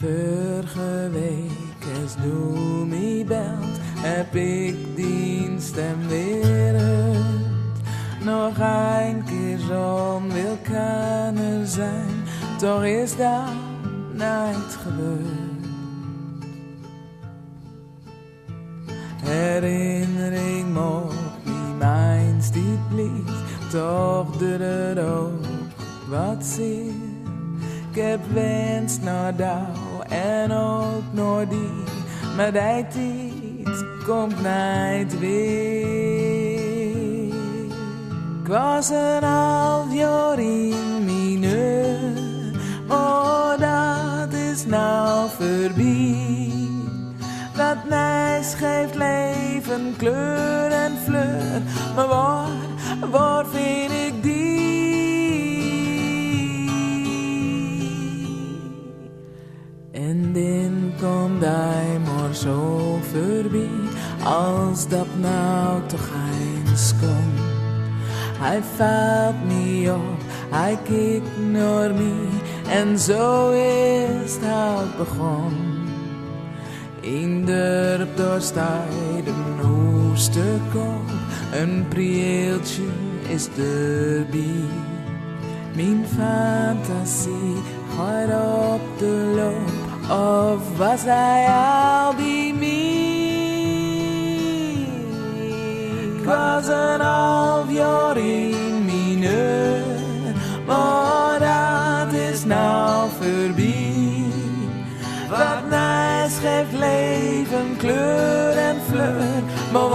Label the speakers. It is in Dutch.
Speaker 1: Vorige week als du me belt, heb ik die stem weer uit. Nog een keer zo'n wil kan er zijn, toch is dat nooit gebeurd. Herinnering moet wie mijns die blieft, toch doet het ook wat zeer. Ik heb wens naar jou en ook naar die, maar die tijd komt niet weer. Ik was een half jaar in mineur, maar dat is nou voorbij. Dat nijs geeft leven, kleur en fleur, maar waar vind ik die? En dan komt hij maar zo voorbij, als dat nou toch eens komt. Hij valt niet op, hij kijkt naar mij, en zo is het ook begonnen. In dorp daar staat een hoofdstuk, een prieltje is erbij. Mijn fantasie gaat op de loop, of was hij al bij mij? Ik was een half jaar in mineur, maar dat is nou voorbij. Wat nice geeft leven, kleur en fleur, maar